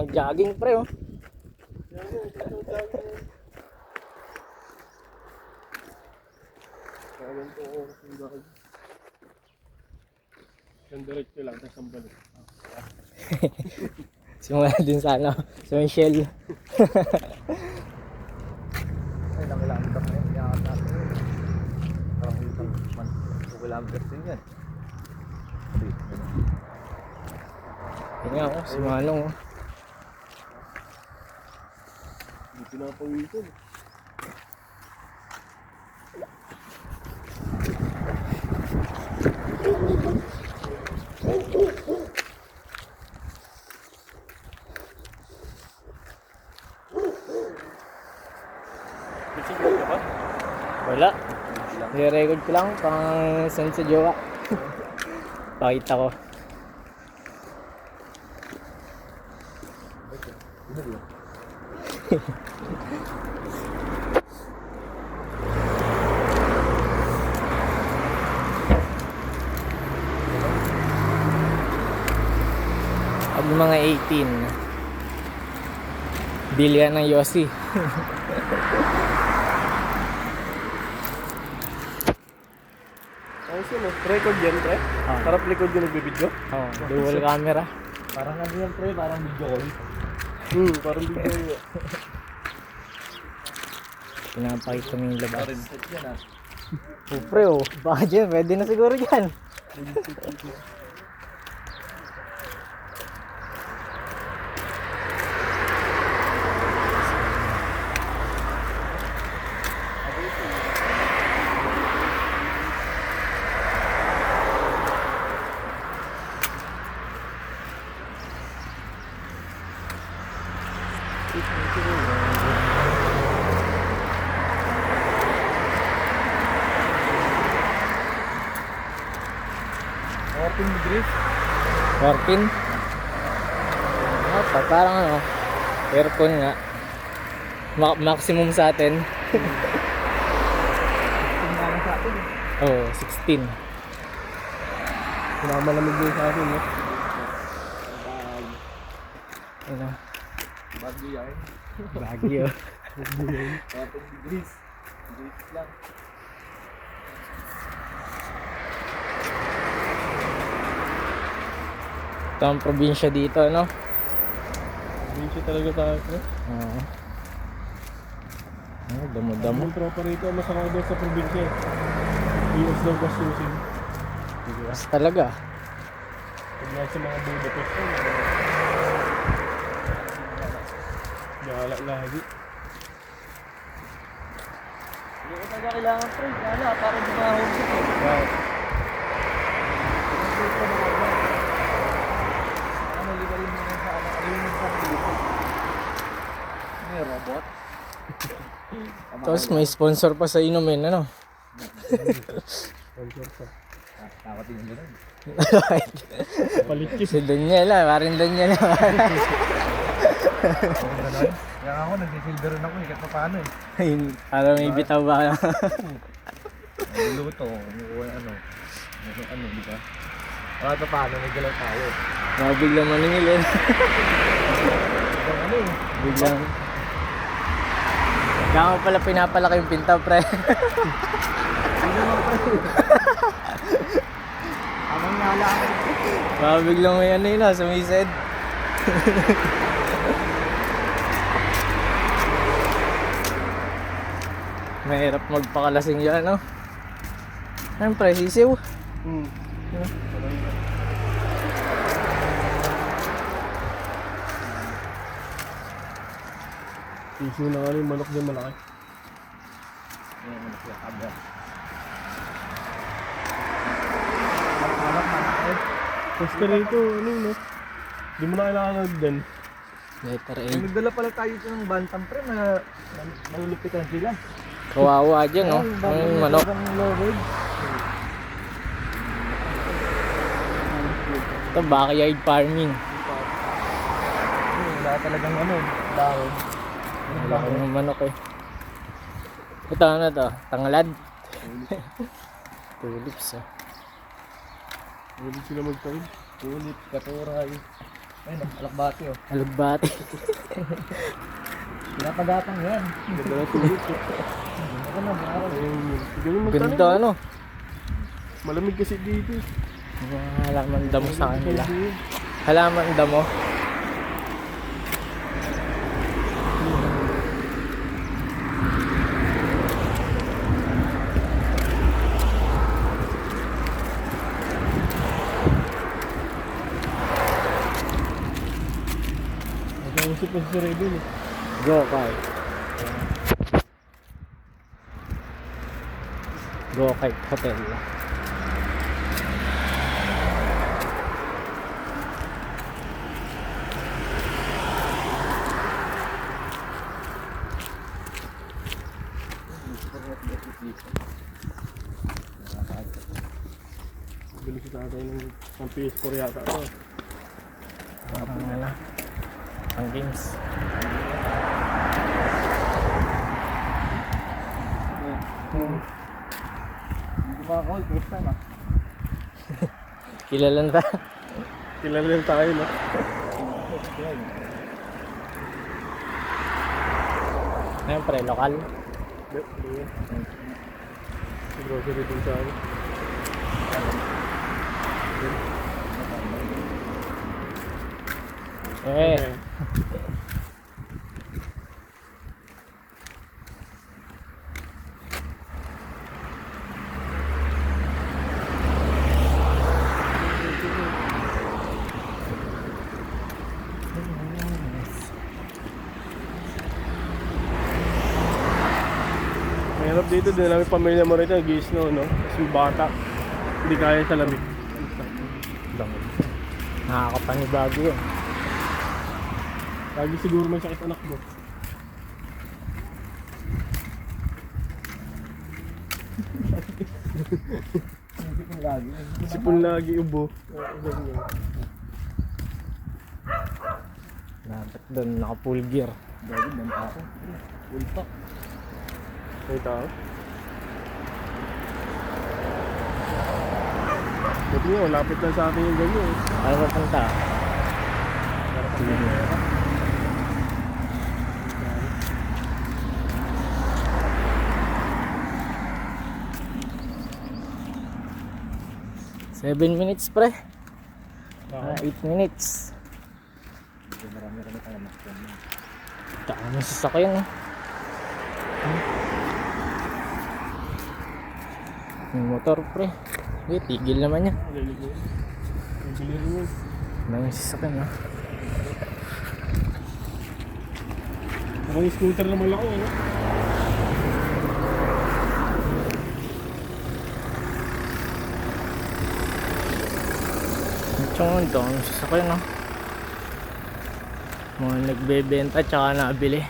Mag-jogging pre oh. Diretso lang, tapos ang balik. Simula din sa ano, sa Michelle. Ay, nakilamdam na yun. Iyakat natin yun. Parang isang man. Kilometers din yan. Yun nga oh, si Manong oh. Hindi pinapawisan. Bisigal ka ba? Wala. I-record ko lang pang send sa jowa. Pakita ko. Pag mga 18, bilihan ng Yossi. Ayos yun oh. Record yan, pre? Ah. Harap likod yung nagbibidyo? Oh, dual camera. Parang ano yan pre, parang video call. Parang bigyan yun. Pinapakita mo yung labas. Parang set yan ah. Oh, pre oh, baka dyan, pwede na siguro dyan. Open drift. 14. Parang ano, aircon nga. Maximum sa atin. Tingnan sa atin. Oh, 16. Pinakamalamig din sa akin, no? Ano, Bagyo yan. Baguio. 14 degrees. Degrees lang. Ito ang probinsya dito, no? Binsya talaga tayo, pre. Oo. Oh, damo-damo. Yung tropa rito, masama doon sa probinsya eh. US daw gastusin. Mas talaga. Pag lahat sa mga Budapest ko, gala lagi. Hindi ko talaga kailangan pre. Wala, parang dumahon ko eh. Wow. Ano, libalin mo na sa ano, ayun sa dito. May robot. Tapos may sponsor pa sa inumin, ano? Sponsor pa. Takot din yun. Palikis. Si Daniela, parang Daniela. Ganon. Kaya ako, nagsisilver rin ako. Ikat pa paano eh. Para may bitaw ba? Nagluto. Ano, di ba? Wala pa paano, nagalaw tayo. Biglang maningil eh. Ano eh. Biglang. Kaya mo pala pinapalaki yung pinta, pre. Amang nala ako. Baka biglang may ano yun ah, sumisid. Mahirap magpakalasing yan, no? Siyempre, sisiw. Issue na nga rin, manok din malaki. Ayan, ano sila, kabra. Basta rito, ano yun, no? Di mo na kailangan nagdan. Letter A. Nagdala pala tayo ito ng bantam pre na malulupitan sila. Kawawa dyan, no? Ano yung manok? Ito, backyard farming. Wala talagang ano, dahon. Wala ko ng manok eh. Ito, ano to? Tanglad? Tulips, ah. Hindi sila magtawid. Tulip, katuray. Ayun, alakbati oh. Alugbati. Pinapagatang yan. Ganda na tulog. Ako na, araw. Ayun, ganun magtanim. Ganda ano. Malamig kasi dito. Mga halaman damo sa kanila. Halaman damo. Nag-uusap pa si Rebel eh. Go-kart. Go-kart Hotel. Bili si tatay ng PS4 yata ito. Ang ano. Ang games. Hindi pa ako, first time ah. Kilala na ta. Kilala lang tayo no? Siyempre, lokal. Hindi yan. Grocery din sa akin. Eh, Mahirap dito, din namin pamilya mo rito, nag-i-snow, no? Kasi yung bata, hindi kaya sa lamig. nakakapanibago yun. Lagi siguro may sakit anak mo. Sipon lagi ubo. Dapat doon, naka full gear. Dahil banta ako. Full pack. May tao. Buti nga, lapit lang sa atin yung ganyan. Ano ba punta? Seven minutes pre. 8 minutes. Marami tayo makikita. Tsaka may sasakyan eh. Yung motor pre. Okay, tigil naman yan. Naliligo. Nabili rin yun. May sasakyan ah. Parang scooter naman ako, ano? Tsaka ito, ang sasakyan ah. Mga nagbebenta tsaka nabili.